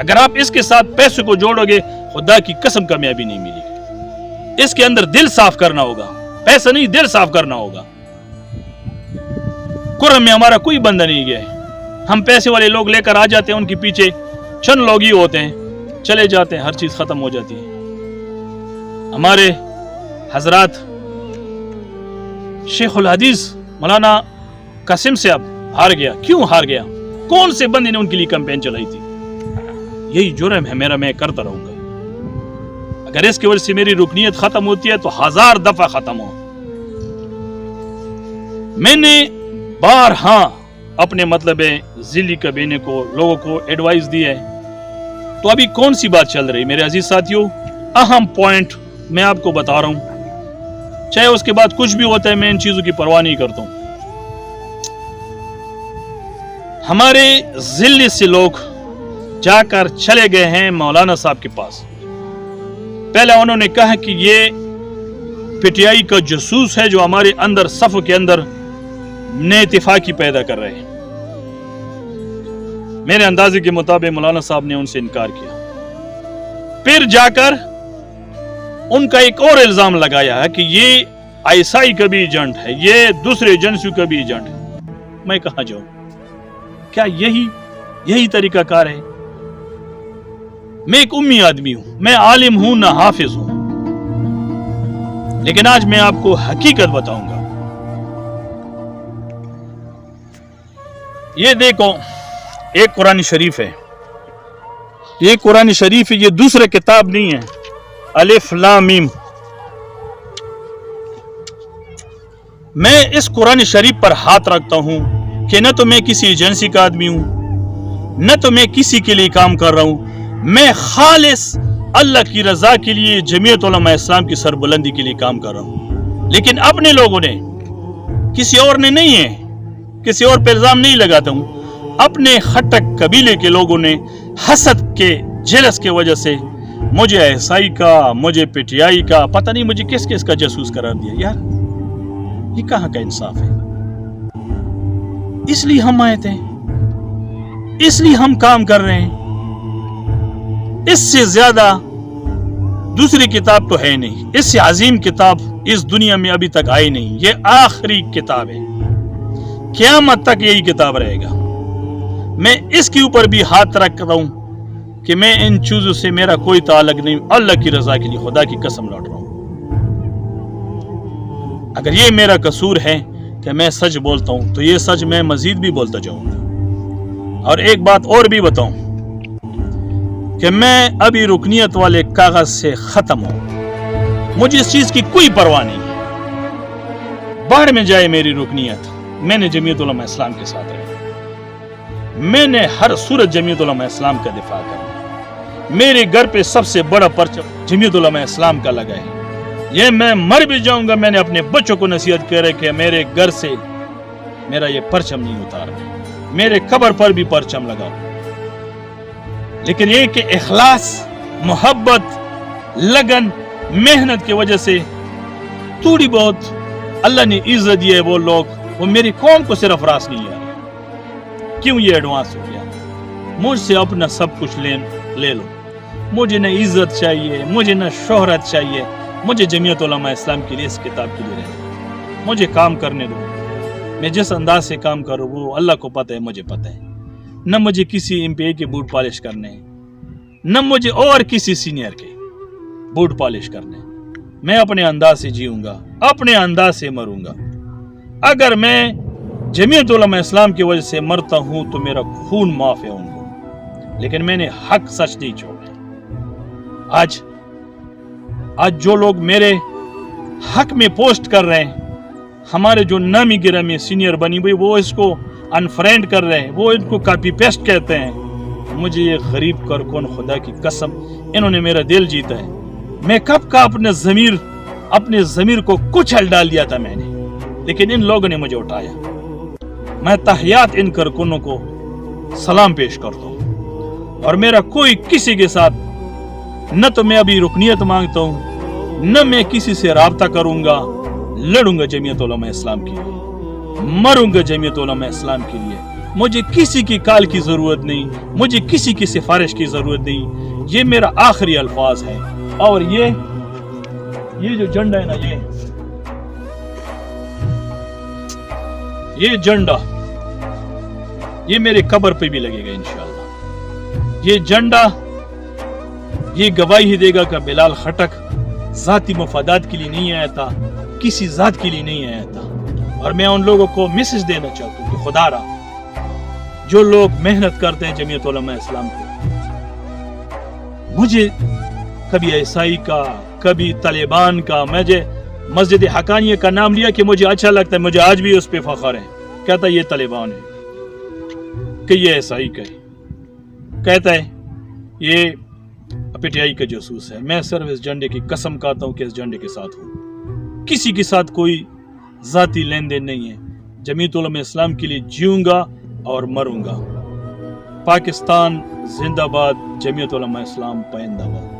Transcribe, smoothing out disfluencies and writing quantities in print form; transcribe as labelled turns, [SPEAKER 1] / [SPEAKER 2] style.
[SPEAKER 1] اگر آپ اس کے ساتھ پیسے کو جوڑو گے خدا کی قسم کامیابی نہیں ملے گی. اس کے اندر دل صاف کرنا ہوگا, پیسہ نہیں دل صاف کرنا ہوگا. قرآن میں ہمارا کوئی بندہ نہیں گیا ہے. ہم پیسے والے لوگ لے کر آ جاتے ہیں, ان کے پیچھے چند لوگ ہی ہوتے ہیں, چلے جاتے ہیں, ہر چیز ختم ہو جاتی ہے. ہمارے حضرات شیخ الحدیث مولانا قاسم سے اب ہار گیا. کیوں ہار گیا؟ کون سے بندے نے ان کے لیے کمپین چلائی تھی؟ یہی جرم ہے میرا, میں کرتا رہوں گا. اگر اس کی وجہ سے میری رکنیت ختم ہوتی ہے تو 1000 دفعہ ختم ہو. میں نے بارہا اپنے مطلب ذیلی کابینہ کو لوگوں کو ایڈوائز دی ہے. تو ابھی کون سی بات چل رہی میرے عزیز ساتھیوں؟ اہم پوائنٹ میں آپ کو بتا رہا ہوں, چاہے اس کے بعد کچھ بھی ہوتا ہے میں ان چیزوں کی پرواہ نہیں کرتا ہوں. ہمارے ذلی سے لوگ جا کر چلے گئے ہیں مولانا صاحب کے پاس. پہلے انہوں نے کہا کہ یہ پی ٹی آئی کا جاسوس ہے جو ہمارے اندر صفوں کے اندر نئے اتفاقی پیدا کر رہے ہیں. میرے اندازے کے مطابق مولانا صاحب نے ان سے انکار کیا. پھر جا کر ان کا ایک اور الزام لگایا ہے کہ یہ آئی کا بھی ایجنٹ ہے, یہ دوسرے ایجنسیوں کا بھی ایجنٹ ہے. میں کہاں جاؤں؟ کیا یہی طریقہ کار ہے؟ میں ایک امی آدمی ہوں, میں عالم ہوں نہ حافظ ہوں, لیکن آج میں آپ کو حقیقت بتاؤں گا. یہ دیکھو, ایک قرآن شریف ہے, یہ قرآن شریف ہے, یہ دوسرے کتاب نہیں ہے. الف لام میم. میں اس قرآن شریف پر ہاتھ رکھتا ہوں کہ نہ تو میں کسی ایجنسی کا آدمی ہوں, نہ تو میں کسی کے لیے کام کر رہا ہوں. میں خالص اللہ کی رضا کے لیے جمعیت علماء اسلام کی سربلندی کے لیے کام کر رہا ہوں. لیکن اپنے لوگوں نے, کسی اور نے نہیں ہے, کسی اور پہ الزام نہیں لگاتا ہوں, اپنے خٹک قبیلے کے لوگوں نے حسد کے جلس کے وجہ سے مجھے ایسائی کا, مجھے پی ٹی آئی کا, پتہ نہیں مجھے کس کس کا جاسوس قرار دیا. یار یہ کہاں کا انصاف ہے؟ اس لیے ہم آئے تھے, اس لیے ہم کام کر رہے ہیں. اس سے زیادہ دوسری کتاب تو ہے نہیں, اس سے عظیم کتاب اس دنیا میں ابھی تک آئی نہیں. یہ آخری کتاب ہے, قیامت تک یہی کتاب رہے گا. میں اس کے اوپر بھی ہاتھ رکھتا ہوں کہ میں ان چیزوں سے میرا کوئی تعلق نہیں, اللہ کی رضا کے لیے خدا کی قسم لوٹ رہا ہوں. اگر یہ میرا قصور ہے کہ میں سچ بولتا ہوں تو یہ سچ میں مزید بھی بولتا جاؤں گا. اور ایک بات اور بھی بتاؤں کہ میں ابھی رکنیت والے کاغذ سے ختم ہوں. مجھے اس چیز کی کوئی پرواہ نہیں ہے, باہر میں جائے میری رکنیت. میں نے جمعیت علماء اسلام کے ساتھ رہا, میں نے ہر صورت جمعیت علماء اسلام کا دفاع کرنا. میرے گھر پہ سب سے بڑا پرچم جمعیت علماء اسلام کا لگا ہے. یہ میں مر بھی جاؤں گا, میں نے اپنے بچوں کو نصیحت کر رہے کہ میرے گھر سے میرا یہ پرچم نہیں اتارنا, میرے قبر پر بھی پرچم لگا. لیکن یہ کہ اخلاص, محبت, لگن, محنت کی وجہ سے تھوڑی بہت اللہ نے عزت دی ہے. وہ لوگ, وہ میری قوم کو صرف راس نہیں آ رہے. کیوں یہ ایڈوانس ہو گیا؟ مجھ سے اپنا سب کچھ لے لو. مجھے نہ عزت چاہیے, مجھے نہ شہرت چاہیے. مجھے جمعیت علماء اسلام کے لیے, اس کتاب کے لیے رہنا. مجھے کام کرنے دو. میں جس انداز سے کام کروں وہ اللہ کو پتہ ہے, مجھے پتہ ہے. نہ مجھے کسی ایم پی اے کے بوٹ پالش کرنے ہیں, نہ مجھے اور کسی سینئر کے بوٹ پالش کرنے. میں اپنے انداز سے جیوں گا, اپنے انداز سے مروں گا. اگر میں جمعیت علماء اسلام کی وجہ سے مرتا ہوں تو میرا خون معاف ہے ان کو, لیکن میں نے حق سچ نہیں چھوڑا. آج جو لوگ میرے حق میں پوسٹ کر رہے ہیں, ہمارے جو نامی گرامی سینئر بنی ہوئی, وہ اس کو انفرینڈ کر رہے ہیں, وہ ان کو کاپی پیسٹ کہتے ہیں. مجھے یہ غریب کر کون, خدا کی قسم انہوں نے میرا دل جیتا ہے. میں کب کا اپنے ضمیر کو کچل ڈال دیا تھا میں نے, لیکن ان لوگوں نے مجھے اٹھایا. میں تحیات ان کارکنوں کو سلام پیش کرتا ہوں, اور میرا کوئی کسی کے ساتھ, نہ تو میں ابھی رکنیت مانگتا ہوں, نہ میں کسی سے رابطہ کروں گا. لڑوں گا جمعیت علماء اسلام کے لیے, مروں گا جمعیت علماء اسلام کے لیے. مجھے کسی کی کال کی ضرورت نہیں, مجھے کسی کی سفارش کی ضرورت نہیں. یہ میرا آخری الفاظ ہے. اور یہ جو جھنڈا ہے نا, یہ جھنڈا یہ میرے قبر پہ بھی لگے گا انشاءاللہ. یہ جھنڈا یہ گواہی دے گا کہ بلال خٹک ذاتی مفادات کے لیے نہیں آیا تھا, کسی ذات کے لیے نہیں آیا تھا. اور میں ان لوگوں کو میسج دینا چاہتا ہوں کہ خدا را جو لوگ محنت کرتے ہیں جمعیت علماء اسلام کو, مجھے کبھی عیسائی کا کبھی طالبان کا, مجھے مسجد حقانیہ کا نام لیا کہ مجھے اچھا لگتا ہے, مجھے آج بھی اس پہ فخر ہے. کہتا ہے یہ طالبان ہے, کہ یہ عیسائی کا ہے, کہتا ہے یہ پی ٹی آئی کا جاسوس ہے. میں صرف اس جھنڈے کی قسم کھاتا ہوں کہ اس جھنڈے کے ساتھ ہوں, کسی کے ساتھ کوئی ذاتی لین دین نہیں ہے. جمعیت علماء اسلام کے لیے جیوں گا اور مروں گا. پاکستان زندہ باد, جمعیت علماء اسلام پائندہ باد.